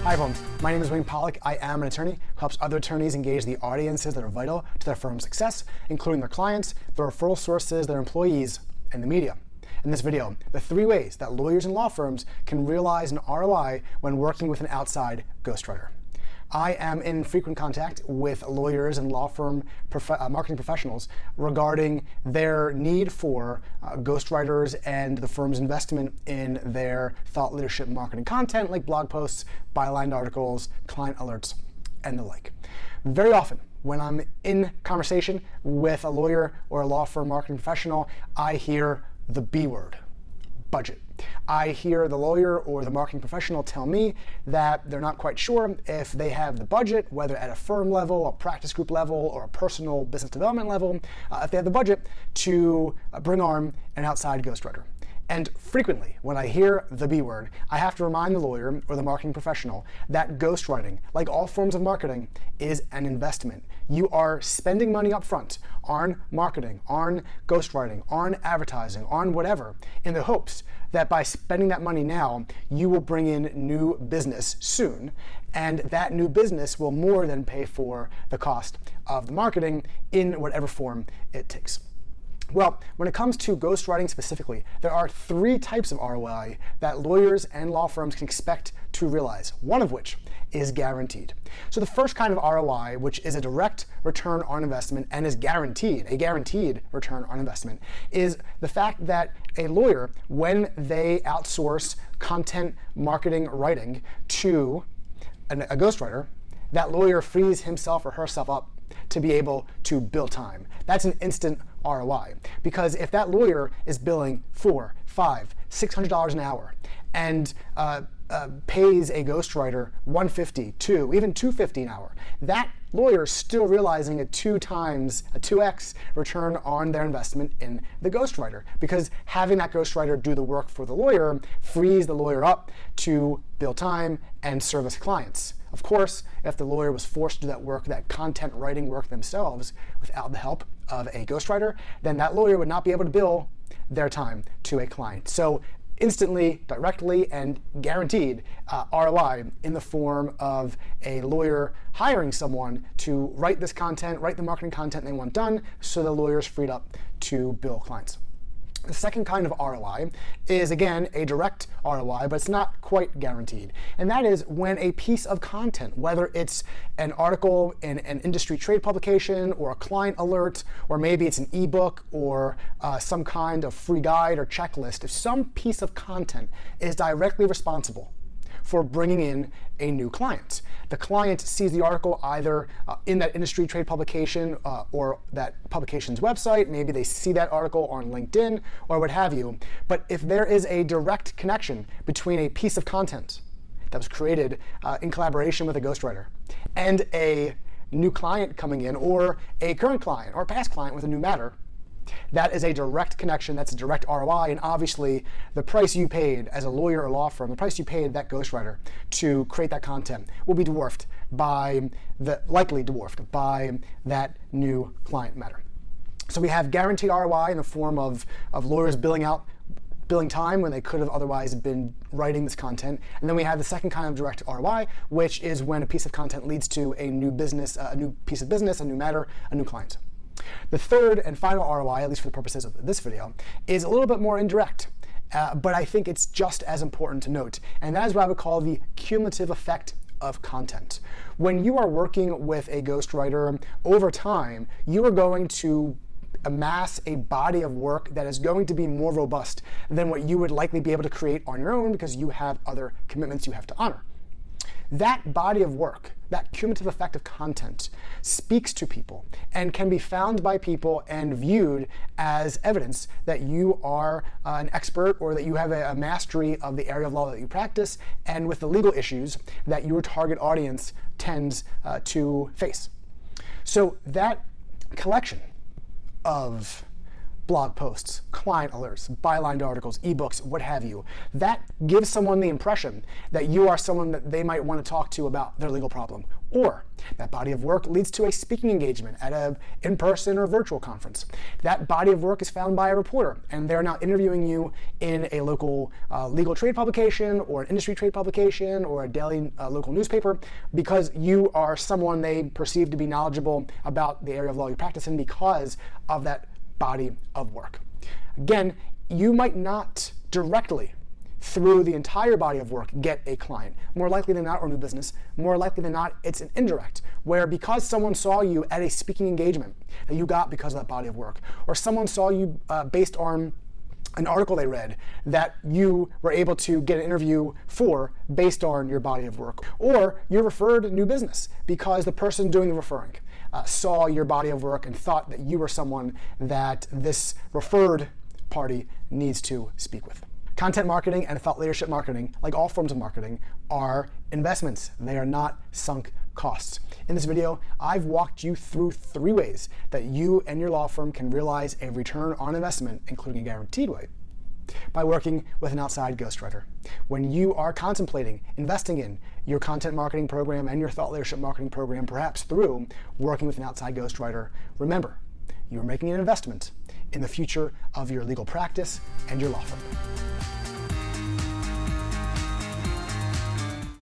Hi everyone, my name is Wayne Pollack. I am an attorney who helps other attorneys engage the audiences that are vital to their firm's success, including their clients, their referral sources, their employees, and the media. In this video, the 3 ways that lawyers and law firms can realize an ROI when working with an outside ghostwriter. I am in frequent contact with lawyers and law firm marketing professionals regarding their need for ghostwriters and the firm's investment in their thought leadership marketing content like blog posts, byline articles, client alerts, and the like. Very often, when I'm in conversation with a lawyer or a law firm marketing professional, I hear the B word, budget. I hear the lawyer or the marketing professional tell me that they're not quite sure if they have the budget, whether at a firm level, a practice group level, or a personal business development level, if they have the budget to bring on an outside ghostwriter. And frequently, when I hear the B word, I have to remind the lawyer or the marketing professional that ghostwriting, like all forms of marketing, is an investment. You are spending money up front on marketing, on ghostwriting, on advertising, on whatever, in the hopes that by spending that money now, you will bring in new business soon, and that new business will more than pay for the cost of the marketing in whatever form it takes. Well, when it comes to ghostwriting specifically, there are 3 types of ROI that lawyers and law firms can expect to realize, one of which is guaranteed. So the first kind of ROI, which is a direct return on investment and is guaranteed, a guaranteed return on investment, is the fact that a lawyer, when they outsource content marketing writing to a ghostwriter, that lawyer frees himself or herself up to be able to bill time. That's an instant ROI. Because if that lawyer is billing $400, $500, $600 an hour and pays a ghostwriter $150, $200, even $250 an hour, that lawyer is still realizing a 2x return on their investment in the ghostwriter, because having that ghostwriter do the work for the lawyer frees the lawyer up to bill time and service clients. Of course, if the lawyer was forced to do that work, that content writing work themselves without the help of a ghostwriter, then that lawyer would not be able to bill their time to a client. So instantly, directly, and guaranteed ROI in the form of a lawyer hiring someone to write this content, write the marketing content they want done, so the lawyer is freed up to bill clients. The second kind of ROI is, again, a direct ROI, but it's not quite guaranteed. And that is when a piece of content, whether it's an article in an industry trade publication or a client alert, or maybe it's an ebook or some kind of free guide or checklist, if some piece of content is directly responsible for bringing in a new client. The client sees the article either in that industry trade publication or that publication's website. Maybe they see that article on LinkedIn or what have you. But if there is a direct connection between a piece of content that was created in collaboration with a ghostwriter and a new client coming in, or a current client or past client with a new matter, that is a direct connection. That's a direct ROI. And obviously, the price you paid as a lawyer or law firm, the price you paid that ghostwriter to create that content will be likely dwarfed by that new client matter. So we have guaranteed ROI in the form of lawyers billing time when they could have otherwise been writing this content. And then we have the second kind of direct ROI, which is when a piece of content leads to a new business, a new piece of business, a new matter, a new client. The third and final ROI, at least for the purposes of this video, is a little bit more indirect, but I think it's just as important to note. And that is what I would call the cumulative effect of content. When you are working with a ghostwriter, over time, you are going to amass a body of work that is going to be more robust than what you would likely be able to create on your own, because you have other commitments you have to honor. That body of work, that cumulative effect of content, speaks to people and can be found by people and viewed as evidence that you are an expert, or that you have a mastery of the area of law that you practice, and with the legal issues that your target audience tends to face. So that collection of blog posts, client alerts, bylined articles, ebooks, what have you, that gives someone the impression that you are someone that they might want to talk to about their legal problem, Or that body of work leads to a speaking engagement at an in-person or virtual conference. That body of work is found by a reporter, and they're now interviewing you in a local legal trade publication or an industry trade publication or a daily local newspaper because you are someone they perceive to be knowledgeable about the area of law you practice in because of that body of work. Again, you might not directly through the entire body of work get a client. More likely than not, or new business, more likely than not, it's an indirect, where because someone saw you at a speaking engagement that you got because of that body of work, or someone saw you based on an article they read that you were able to get an interview for based on your body of work, or you referred new business because the person doing the referring saw your body of work and thought that you were someone that this referred party needs to speak with. Content marketing and thought leadership marketing, like all forms of marketing, are investments. They are not sunk costs. In this video, I've walked you through 3 ways that you and your law firm can realize a return on investment, including a guaranteed way, by working with an outside ghostwriter. When you are contemplating investing in your content marketing program and your thought leadership marketing program, perhaps through working with an outside ghostwriter, remember, you're making an investment in the future of your legal practice and your law firm.